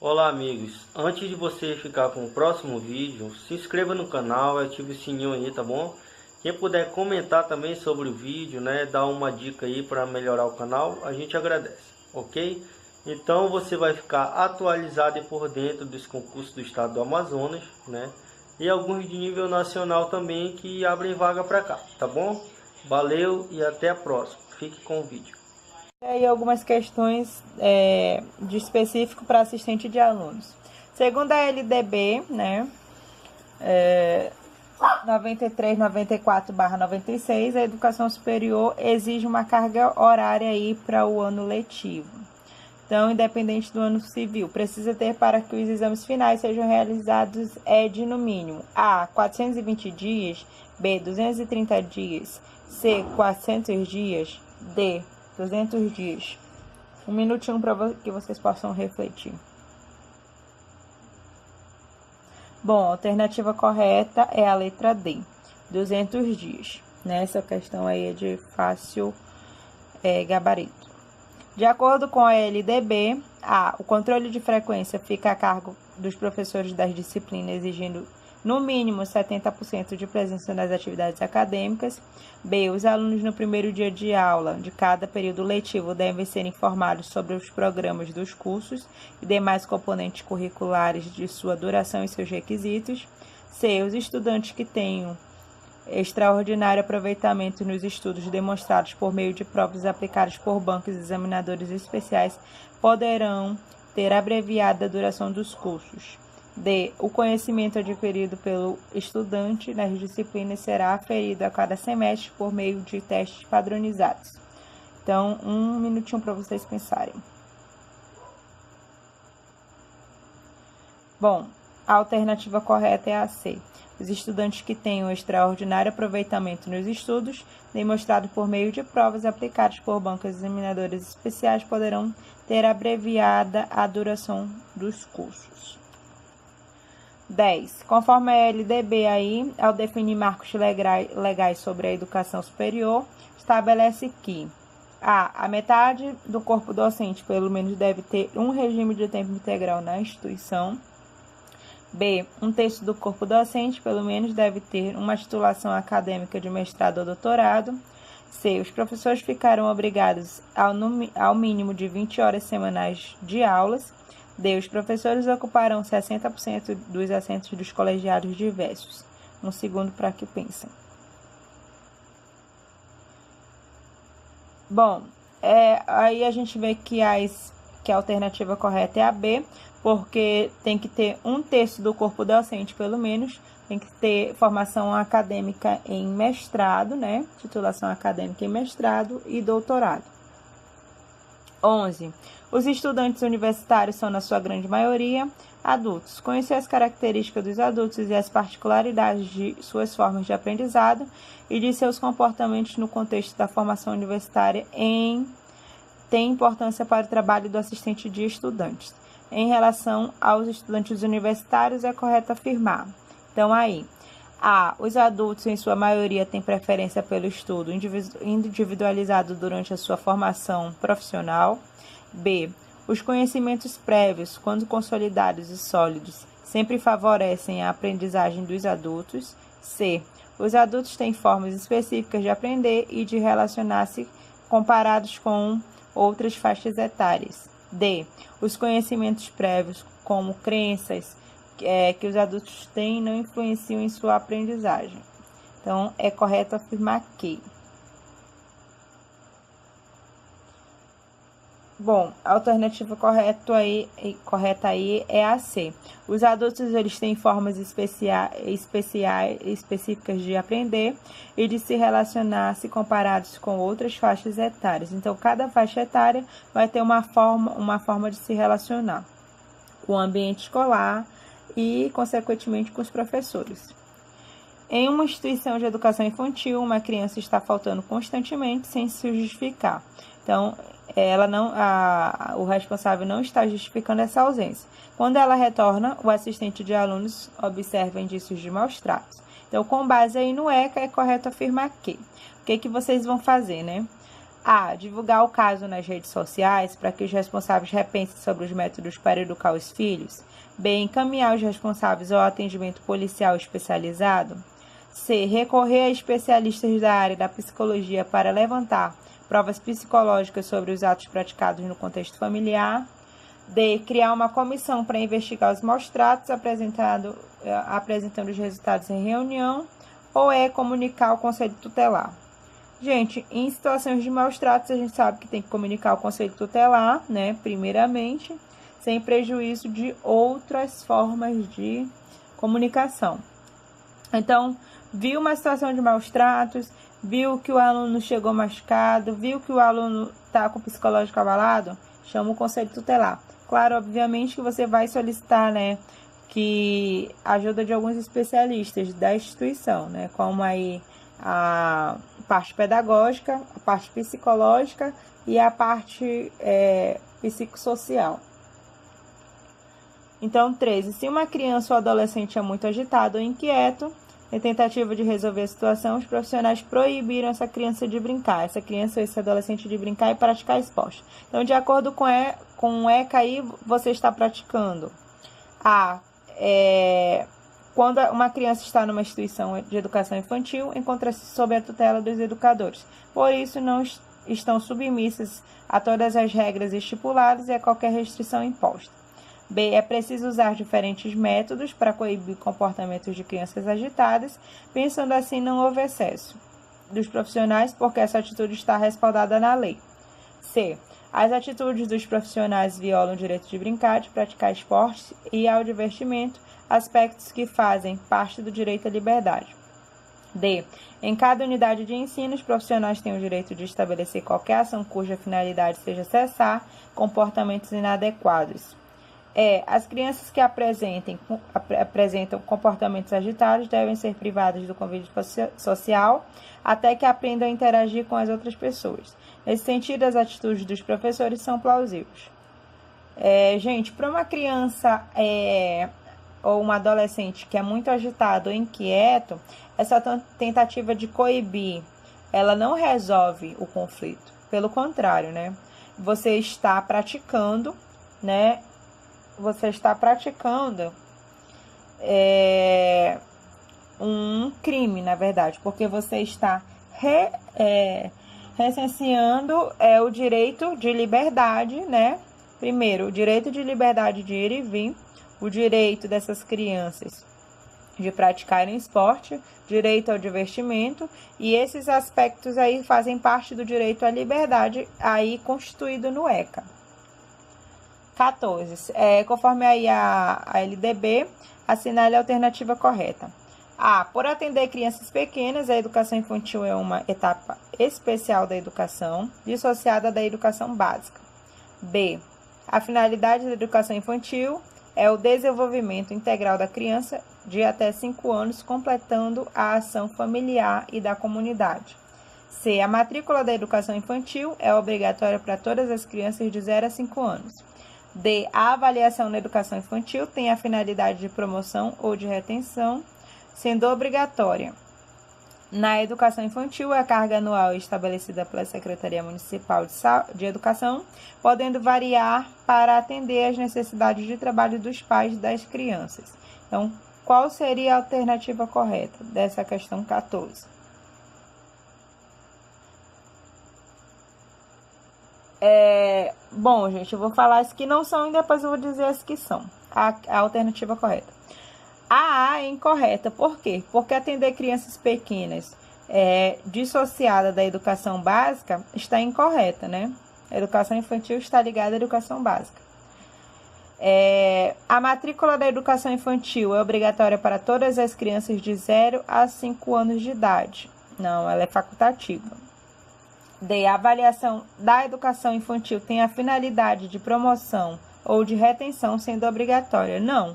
Olá amigos, antes de você ficar com o próximo vídeo, se inscreva no canal e ative o sininho aí, tá bom? Quem puder comentar também sobre o vídeo, né, dar uma dica aí para melhorar o canal, a gente agradece, ok? Então você vai ficar atualizado e por dentro dos concursos do estado do Amazonas, né? E alguns de nível nacional também que abrem vaga para cá, tá bom? Valeu e até a próxima, fique com o vídeo. E aí algumas questões de específico para assistente de alunos. Segundo a LDB, né, 93/94/96, a educação superior exige uma carga horária aí para o ano letivo. Então, independente do ano civil, precisa ter para que os exames finais sejam realizados de no mínimo A, 420 dias, B, 230 dias, C, 400 dias, D, 200 dias. Um minutinho para que vocês possam refletir. Bom, a alternativa correta é a letra D, 200 dias. Nessa questão aí é de fácil gabarito. De acordo com a LDB, o controle de frequência fica a cargo dos professores das disciplinas, exigindo no mínimo 70% de presença nas atividades acadêmicas. B, os alunos no primeiro dia de aula de cada período letivo devem ser informados sobre os programas dos cursos e demais componentes curriculares de sua duração e seus requisitos. C, os estudantes que tenham extraordinário aproveitamento nos estudos demonstrados por meio de provas aplicadas por bancos e examinadores especiais poderão ter abreviada duração dos cursos. D, o conhecimento adquirido pelo estudante nas disciplinas será aferido a cada semestre por meio de testes padronizados. Então, um minutinho para vocês pensarem. Bom, a alternativa correta é a C. Os estudantes que tenham extraordinário aproveitamento nos estudos, demonstrado por meio de provas aplicadas por bancos examinadores especiais, poderão ter abreviada a duração dos cursos. 10. Conforme a LDB aí, ao definir marcos legais sobre a educação superior, estabelece que a metade do corpo docente, pelo menos, deve ter um regime de tempo integral na instituição. B, um terço do corpo docente, pelo menos, deve ter uma titulação acadêmica de mestrado ou doutorado. C, os professores ficarão obrigados ao mínimo de 20 horas semanais de aulas. D, os professores ocuparão 60% dos assentos dos colegiados diversos. Um segundo para que pensem. Bom, aí a gente vê que a alternativa correta é a B, porque tem que ter um terço do corpo docente, pelo menos, tem que ter formação acadêmica em mestrado, né? Titulação acadêmica em mestrado e doutorado. 11. Os estudantes universitários são, na sua grande maioria, adultos. Conhecer as características dos adultos e as particularidades de suas formas de aprendizado e de seus comportamentos no contexto da formação universitária tem importância para o trabalho do assistente de estudantes. Em relação aos estudantes universitários, é correto afirmar. Então, aí, A, os adultos, em sua maioria, têm preferência pelo estudo individualizado durante a sua formação profissional. B, os conhecimentos prévios, quando consolidados e sólidos, sempre favorecem a aprendizagem dos adultos. C, os adultos têm formas específicas de aprender e de relacionar-se comparados com outras faixas etárias. D, os conhecimentos prévios, como crenças que os adultos têm, não influenciam em sua aprendizagem. Então, é correto afirmar que. Bom, a alternativa correta aí é a C. Os adultos, eles têm formas específicas de aprender e de se relacionar se comparados com outras faixas etárias. Então, cada faixa etária vai ter uma forma de se relacionar com o ambiente escolar e, consequentemente, com os professores. Em uma instituição de educação infantil, uma criança está faltando constantemente sem se justificar. Então, o responsável não está justificando essa ausência. Quando ela retorna, o assistente de alunos observa indícios de maus tratos. Então, com base aí no ECA, é correto afirmar que. O que vocês vão fazer, né? A. Divulgar o caso nas redes sociais para que os responsáveis repensem sobre os métodos para educar os filhos. B. Encaminhar os responsáveis ao atendimento policial especializado. C. Recorrer a especialistas da área da psicologia para levantar provas psicológicas sobre os atos praticados no contexto familiar. D. Criar uma comissão para investigar os maus-tratos apresentando os resultados em reunião. Ou E. Comunicar ao Conselho Tutelar. Gente, em situações de maus-tratos, a gente sabe que tem que comunicar ao Conselho Tutelar, né, primeiramente, sem prejuízo de outras formas de comunicação. Então, viu uma situação de maus-tratos, viu que o aluno chegou machucado, viu que o aluno está com o psicológico abalado, chama o Conselho Tutelar. Claro, obviamente que você vai solicitar, né, que ajuda de alguns especialistas da instituição, né, como aí a parte pedagógica, a parte psicológica e a parte psicossocial. Então, 13. Se uma criança ou adolescente é muito agitado ou inquieto, em tentativa de resolver a situação, os profissionais proibiram essa criança de brincar, essa criança ou esse adolescente de brincar e praticar esporte. Então, de acordo com o ECA aí, você está praticando quando uma criança está numa instituição de educação infantil, encontra-se sob a tutela dos educadores. Por isso, não estão submissas a todas as regras estipuladas e a qualquer restrição imposta. B. É preciso usar diferentes métodos para coibir comportamentos de crianças agitadas, pensando assim não houve excesso dos profissionais, porque essa atitude está respaldada na lei. C. As atitudes dos profissionais violam o direito de brincar, de praticar esporte e ao divertimento, aspectos que fazem parte do direito à liberdade. D. Em cada unidade de ensino, os profissionais têm o direito de estabelecer qualquer ação cuja finalidade seja cessar comportamentos inadequados. As crianças que apresentam comportamentos agitados devem ser privadas do convívio social até que aprendam a interagir com as outras pessoas. Nesse sentido, as atitudes dos professores são plausíveis. Gente, para uma criança ou um adolescente que é muito agitado ou inquieto, essa tentativa de coibir, ela não resolve o conflito. Pelo contrário, né? Você está praticando, né? Um crime, na verdade, porque você está recenseando o direito de liberdade, né? Primeiro, o direito de liberdade de ir e vir, o direito dessas crianças de praticarem esporte, direito ao divertimento, e esses aspectos aí fazem parte do direito à liberdade aí constituído no ECA. 14. Conforme aí a LDB, assinale a alternativa correta. A. Por atender crianças pequenas, a educação infantil é uma etapa especial da educação, dissociada da educação básica. B. A finalidade da educação infantil é o desenvolvimento integral da criança de até 5 anos, completando a ação familiar e da comunidade. C. A matrícula da educação infantil é obrigatória para todas as crianças de 0 a 5 anos. D. A avaliação na educação infantil tem a finalidade de promoção ou de retenção, sendo obrigatória. Na educação infantil, a carga anual é estabelecida pela Secretaria Municipal de Educação, podendo variar para atender às necessidades de trabalho dos pais das crianças. Então, qual seria a alternativa correta dessa questão 14? Bom, gente, eu vou falar as que não são e depois eu vou dizer as que são. A alternativa correta. A A é incorreta. Por quê? Porque atender crianças pequenas dissociada da educação básica está incorreta, né? A educação infantil está ligada à educação básica. A matrícula da educação infantil é obrigatória para todas as crianças de 0 a 5 anos de idade. Não, ela é facultativa. D. A avaliação da educação infantil tem a finalidade de promoção ou de retenção, sendo obrigatória. Não,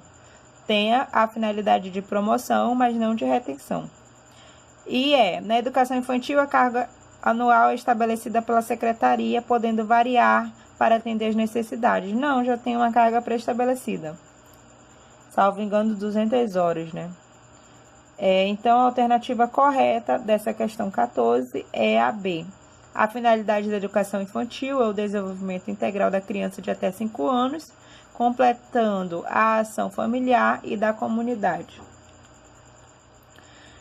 tem a finalidade de promoção, mas não de retenção. E na educação infantil, a carga anual é estabelecida pela secretaria, podendo variar para atender as necessidades. Não, já tem uma carga pré-estabelecida. Salvo engano, 200 horas, né? Então, a alternativa correta dessa questão 14 é a B. A finalidade da educação infantil é o desenvolvimento integral da criança de até 5 anos, completando a ação familiar e da comunidade.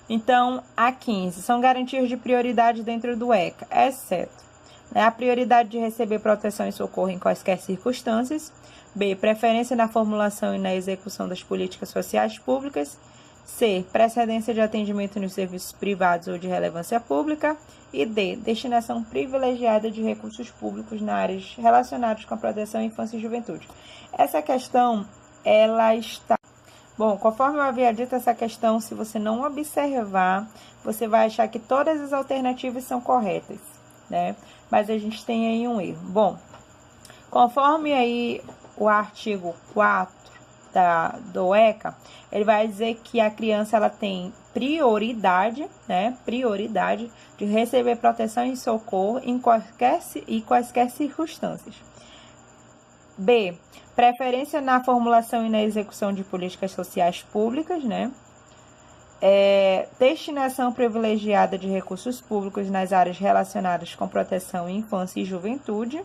Então, a 15, são garantias de prioridade dentro do ECA, exceto a prioridade de receber proteção e socorro em quaisquer circunstâncias, B, preferência na formulação e na execução das políticas sociais públicas, C, precedência de atendimento nos serviços privados ou de relevância pública, e D, destinação privilegiada de recursos públicos na áreas relacionadas com a proteção à infância e juventude. Essa questão, ela está... Bom, conforme eu havia dito, essa questão, se você não observar, você vai achar que todas as alternativas são corretas, né? Mas a gente tem aí um erro. Bom, conforme aí o artigo 4 do ECA, ele vai dizer que a criança ela tem prioridade, né? Prioridade de receber proteção e socorro em quaisquer circunstâncias. B, preferência na formulação e na execução de políticas sociais públicas, né? Destinação privilegiada de recursos públicos nas áreas relacionadas com proteção à infância e juventude.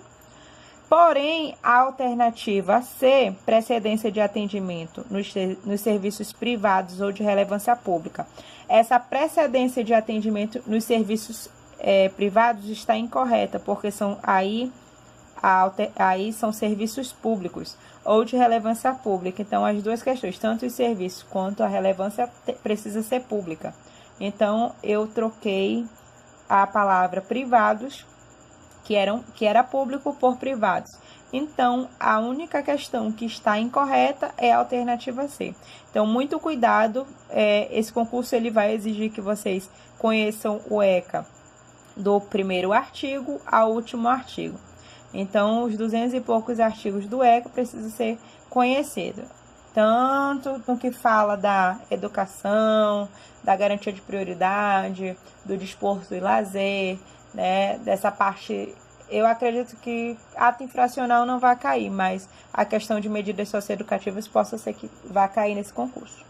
Porém, a alternativa C, precedência de atendimento nos serviços privados ou de relevância pública. Essa precedência de atendimento nos serviços privados está incorreta, porque aí são serviços públicos ou de relevância pública. Então, as duas questões, tanto os serviços quanto a relevância, precisa ser pública. Então, eu troquei a palavra privados, que era público, por privados. Então, a única questão que está incorreta é a alternativa C. Então, muito cuidado, esse concurso ele vai exigir que vocês conheçam o ECA do primeiro artigo ao último artigo. Então, os 200 e poucos artigos do ECA precisam ser conhecidos, tanto no que fala da educação, da garantia de prioridade, do desporto e lazer, né? Dessa parte, eu acredito que ato infracional não vai cair, mas a questão de medidas socioeducativas possa ser que vá cair nesse concurso.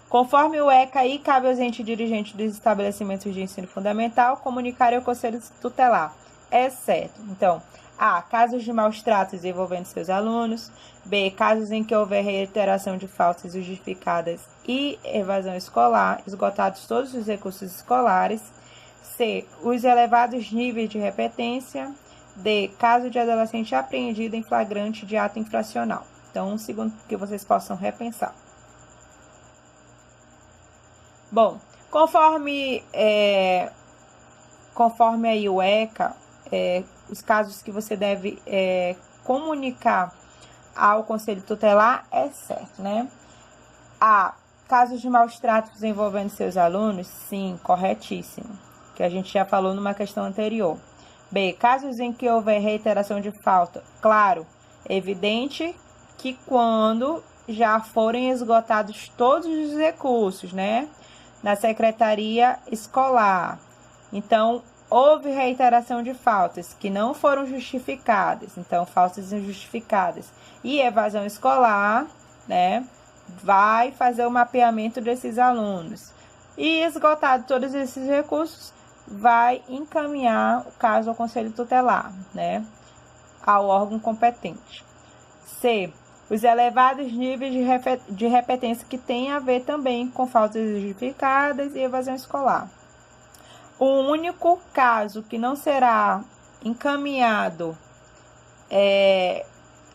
Conforme o ECA, aí cabe aos entes dirigentes dos estabelecimentos de ensino fundamental comunicarem ao Conselho Tutelar, exceto, então, A, casos de maus tratos envolvendo seus alunos, B, casos em que houver reiteração de faltas justificadas e evasão escolar, esgotados todos os recursos escolares, C, os elevados níveis de repetência, D, caso de adolescente apreendido em flagrante de ato infracional. Então, um segundo que vocês possam repensar. Bom, conforme aí o ECA, os casos que você deve comunicar ao Conselho Tutelar é certo, né? A, casos de maus tratos envolvendo seus alunos, sim, corretíssimo, que a gente já falou numa questão anterior. B, casos em que houver reiteração de falta, claro, evidente que quando já forem esgotados todos os recursos, né? Na secretaria escolar. Então, houve reiteração de faltas que não foram justificadas, então faltas injustificadas e evasão escolar, né, vai fazer o mapeamento desses alunos. E esgotado todos esses recursos, vai encaminhar o caso ao Conselho Tutelar, né, ao órgão competente. C, os elevados níveis de repetência que tem a ver também com faltas injustificadas e evasão escolar. O único caso que não será encaminhado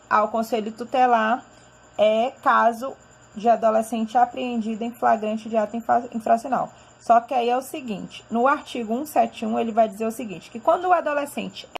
ao Conselho Tutelar é caso de adolescente apreendido em flagrante de ato infracional. Só que aí é o seguinte, no artigo 171 ele vai dizer o seguinte, que quando o adolescente